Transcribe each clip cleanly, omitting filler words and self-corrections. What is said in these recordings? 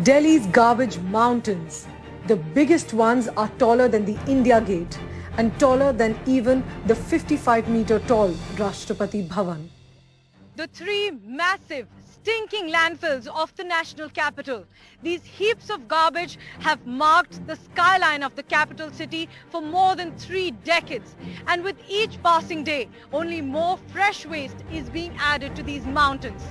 Delhi's garbage mountains. The biggest ones are taller than the India Gate and taller than even the 55-meter tall Rashtrapati Bhavan. The three massive, stinking landfills of the national capital. These heaps of garbage have marked the skyline of the capital city for more than 3 decades. And with each passing day, only more fresh waste is being added to these mountains.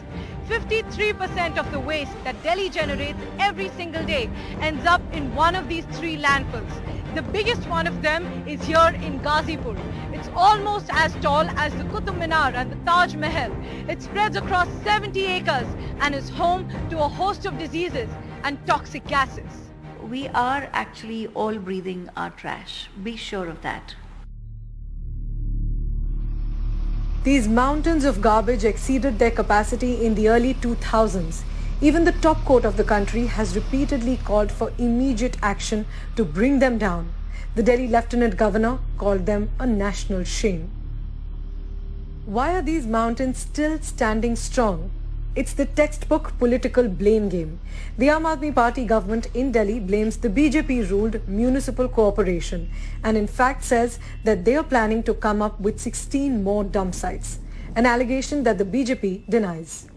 53% of the waste that Delhi generates every single day ends up in one of these 3 landfills. The biggest one of them is here in Ghazipur. It's almost as tall as the Qutub Minar and the Taj Mahal. It spreads across 70 acres and is home to a host of diseases and toxic gases. We are actually all breathing our trash. Be sure of that. These mountains of garbage exceeded their capacity in the early 2000s. Even the top court of the country has repeatedly called for immediate action to bring them down. The Delhi Lieutenant Governor called them a national shame. Why are these mountains still standing strong? It's the textbook political blame game. The Aam Aadmi Party government in Delhi blames the BJP-ruled municipal corporation and in fact says that they are planning to come up with 16 more dump sites, an allegation that the BJP denies.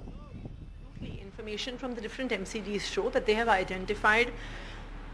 Information from the different MCDs show that they have identified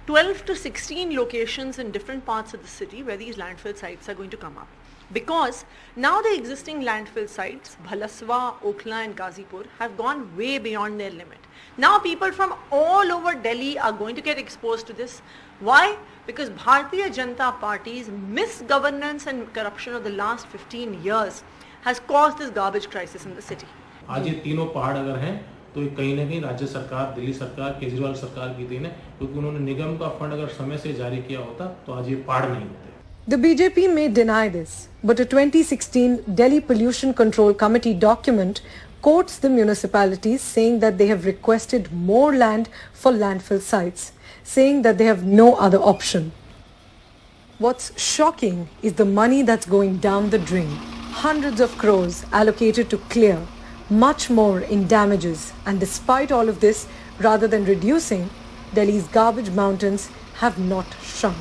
12 to 16 locations in different parts of the city where these landfill sites are going to come up. Because now the existing landfill sites, Bhalaswa, Okhla and Ghazipur, have gone way beyond their limit. Now people from all over Delhi are going to get exposed to this. Why? Because Bharatiya Janata Party's misgovernance and corruption of the last 15 years has caused this garbage crisis in the city. आज ये तीनों पहाड़ अगर हैं तो कहीं ना कहीं राज्य सरकार, दिल्ली सरकार, केजरीवाल सरकार की देन है, क्योंकि उन्होंने निगम का फंड अगर समय से जारी किया होता तो आज ये पहाड़ नहीं होते. The BJP may deny this, but a 2016 Delhi Pollution Control Committee document quotes the municipalities saying that they have requested more land for landfill sites, saying that they have no other option. What's shocking is the money that's going down the drain. Hundreds of crores allocated to clear, much more in damages, and despite all of this, rather than reducing, Delhi's garbage mountains have not shrunk.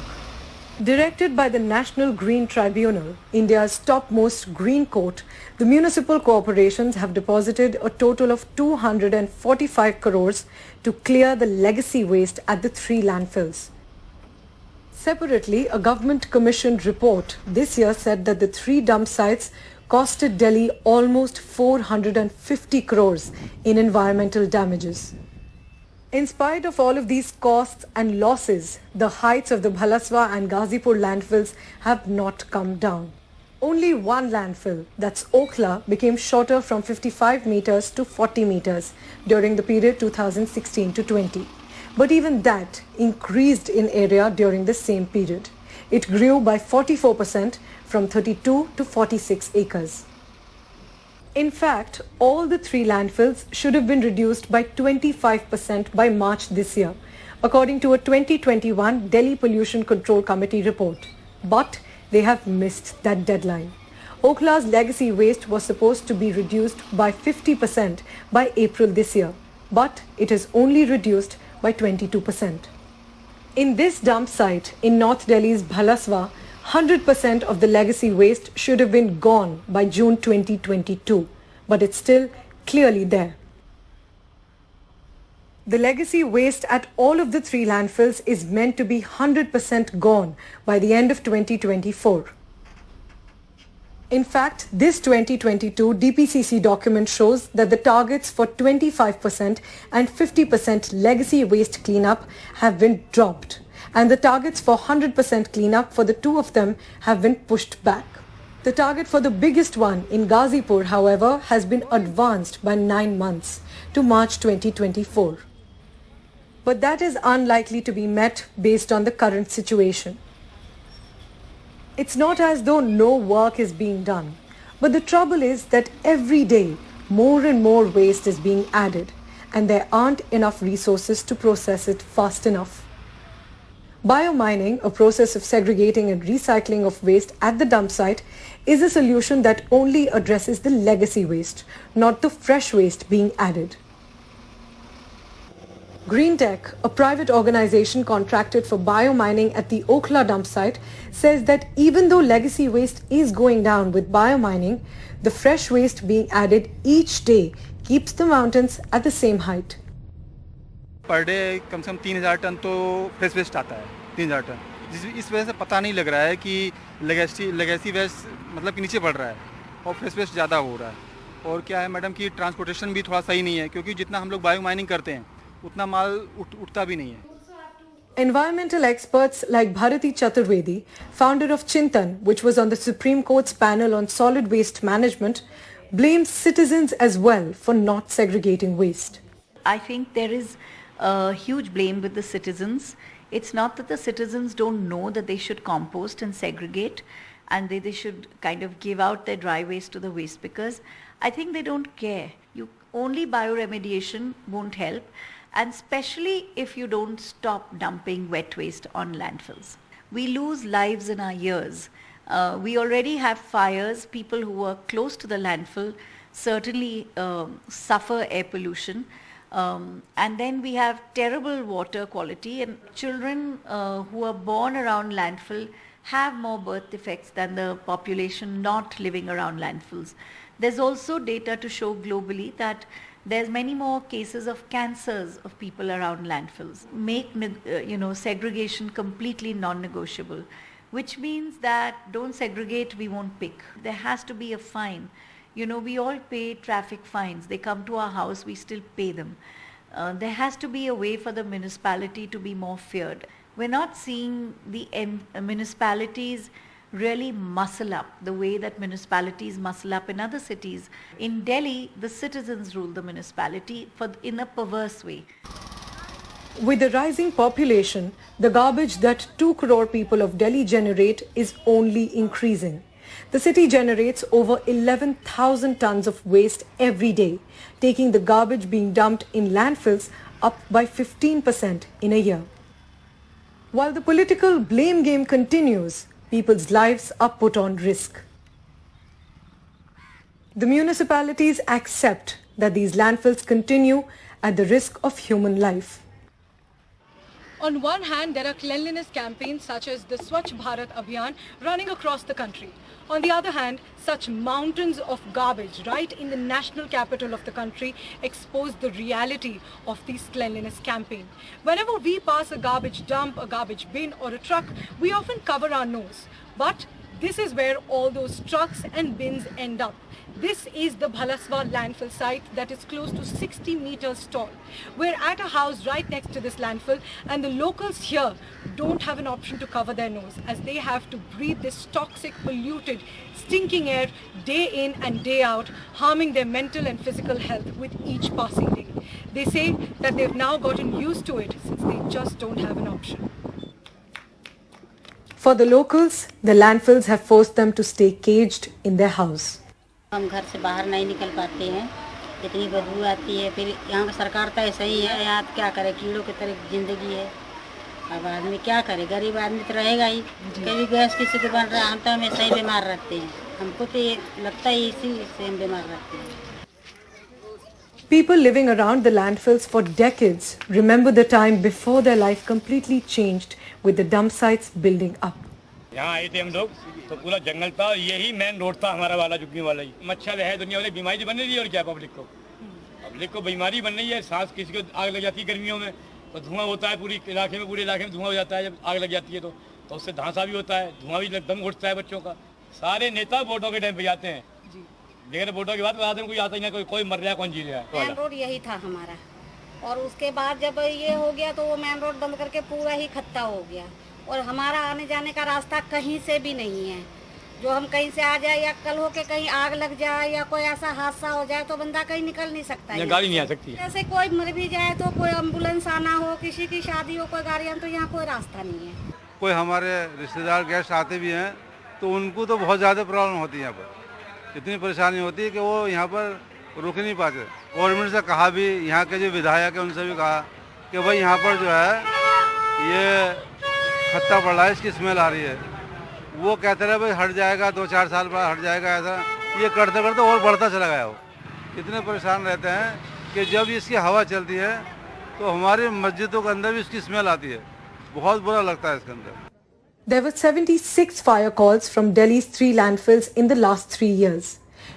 Directed by the National Green Tribunal, India's topmost green court, the municipal corporations have deposited a total of 245 crores to clear the legacy waste at the 3 landfills. Separately, a government-commissioned report this year said that the 3 dump sites costed Delhi almost 450 crores in environmental damages. In spite of all of these costs and losses, the heights of the Bhalaswa and Ghazipur landfills have not come down. Only one landfill, that's Okhla, became shorter from 55 meters to 40 meters during the period 2016 to 20. But even that increased in area during the same period. It grew by 44% from 32 to 46 acres. In fact, all the 3 landfills should have been reduced by 25% by March this year, according to a 2021 Delhi Pollution Control Committee report. But they have missed that deadline. Okhla's legacy waste was supposed to be reduced by 50% by April this year, but it is only reduced by 22%. In this dump site in North Delhi's Bhalaswa, 100% of the legacy waste should have been gone by June 2022, but it's still clearly there. The legacy waste at all of the 3 landfills is meant to be 100% gone by the end of 2024. In fact, this 2022 DPCC document shows that the targets for 25% and 50% legacy waste cleanup have been dropped, and the targets for 100% cleanup for the 2 of them have been pushed back. The target for the biggest one in Ghazipur, however, has been advanced by 9 months to March 2024. But that is unlikely to be met based on the current situation. It's not as though no work is being done, but the trouble is that every day more and more waste is being added, and there aren't enough resources to process it fast enough. Biomining, a process of segregating and recycling of waste at the dump site, is a solution that only addresses the legacy waste, not the fresh waste being added. GreenTech, a private organization contracted for biomining at the Okhla dump site, says that even though legacy waste is going down with biomining, the fresh waste being added each day keeps the mountains at the same height. Per day कम से कम 3000 ton तो fresh waste आता है, 3000 ton. इस वजह से पता नहीं लग रहा है कि लेगेसी वेस्ट मतलब कि नीचे बढ़ रहा है और फ्रेश वेस्ट ज़्यादा हो रहा है। और क्या है मैडम कि ट्रांसपोर्टेशन भी थोड़ा सही नहीं है, क्योंकि जितना हम लोग बायो माइनिंग करते हैं उतना माल उठता भी नहीं है। Environmental experts like Bharati Chaturvedi, founder of Chintan, which was on the Supreme Court's panel on solid waste management, blames citizens as well for not segregating waste. I think there is a huge blame with the citizens. It's not that the citizens don't know that they should compost and segregate and they should kind of give out their dry waste to the waste pickers. I think they don't care. Only bioremediation won't help, and especially if you don't stop dumping wet waste on landfills. We lose lives in our years. We already have fires. People who are close to the landfill certainly suffer air pollution. And then we have terrible water quality, and children who are born around landfill have more birth defects than the population not living around landfills. There's also data to show globally that there's many more cases of cancers of people around landfills. Make segregation completely non-negotiable, which means that don't segregate, we won't pick. There has to be a fine. We all pay traffic fines. They come to our house, we still pay them. There has to be a way for the municipality to be more feared. We're not seeing the municipalities really muscle up the way that municipalities muscle up in other cities. In Delhi, the citizens rule the municipality in a perverse way. With the rising population, the garbage that 2 crore people of Delhi generate is only increasing. The city generates over 11,000 tons of waste every day, taking the garbage being dumped in landfills up by 15% in a year. While the political blame game continues, people's lives are put on risk. The municipalities accept that these landfills continue at the risk of human life. On one hand, there are cleanliness campaigns such as the Swachh Bharat Abhiyan running across the country. On the other hand, such mountains of garbage right in the national capital of the country expose the reality of these cleanliness campaigns. Whenever we pass a garbage dump, a garbage bin or a truck, we often cover our nose. But this is where all those trucks and bins end up. This is the Bhalaswa landfill site that is close to 60 meters tall. We're at a house right next to this landfill, and the locals here don't have an option to cover their nose as they have to breathe this toxic, polluted, stinking air day in and day out, harming their mental and physical health with each passing day. They say that they've now gotten used to it since they just don't have an option. For the locals, the landfills have forced them to stay caged in their house. हम घर से बाहर नहीं निकल पाते हैं, इतनी बदबू आती है। फिर यहाँ की सरकार तो ऐसा ही है, यहाँ क्या करे, कीड़ों की तरह जिंदगी है। अब आदमी क्या करे, गरीब आदमी तो रहेगा ही। कभी गैस किसी को बन रहा है, हम तो हमेशा ही बीमार रहते हैं। हमको तो ये लगता है इसी से हम बीमार रहते हैं। People living around the landfills for decades remember the time before their life completely changed with the dump sites building up. यहाँ आए थे हम लोग तो पूरा जंगल था, यही मेन रोड था हमारा वाला, झुग्गी वाला ही। मच्छर है, दुनिया वाली बीमारी बन रही है। और क्या पब्लिक को बीमारी बन रही है। सांस किसी को आग लग जाती है गर्मियों में तो धुआं होता है, पूरे इलाके में धुआं हो जाता है। जब आग लग जाती है तो उससे धांसा भी होता है, धुआं भी दम घुटता है बच्चों का। सारे नेता वोटों के टाइम पे जाते हैं, लेकिन वोटों की बात बता दें, कोई आता ही नहीं, कोई मर रहा है, कौन जी रहा है। मेन रोड यही था हमारा, और उसके बाद जब ये हो गया तो वो मेन रोड बंद करके पूरा ही खत्ता हो गया, और हमारा आने जाने का रास्ता कहीं से भी नहीं है। जो हम कहीं से आ जाए या कल हो के कहीं आग लग जाए या कोई ऐसा हादसा हो जाए तो बंदा कहीं निकल नहीं सकता है, गाड़ी नहीं आ सकती। जैसे कोई मर भी जाए तो कोई एम्बुलेंस आना हो, किसी की शादी हो, कोई गाड़ियाँ, तो यहाँ कोई रास्ता नहीं है। कोई हमारे रिश्तेदार गेस्ट आते भी हैं तो उनको तो बहुत ज़्यादा प्रॉब्लम होती है। यहाँ पर इतनी परेशानी होती है कि वो यहाँ पर रुक नहीं पाते। गवर्नमेंट से कहा भी, यहाँ के जो विधायक है उनसे भी कहा कि भाई यहाँ पर जो है ये खत्ता पड़ रहा है, इसकी स्मेल आ रही है। वो कहते रहे भाई हट जाएगा, 2-4 साल बाद हट जाएगा। ऐसा ये करते करते और बढ़ता चला गया। वो इतने परेशान रहते हैं कि जब इसकी हवा चलती है तो हमारी मस्जिदों के अंदर भी इसकी स्मेल आती है, बहुत बुरा लगता है इसके अंदर। There were 76 fire calls from Delhi's 3 landfills in the last 3 years.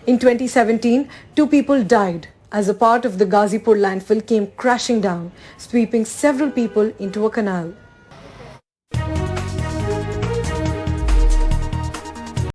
In 2017, 2 people died as a part of the Ghazipur landfill came crashing down, sweeping several people into a canal.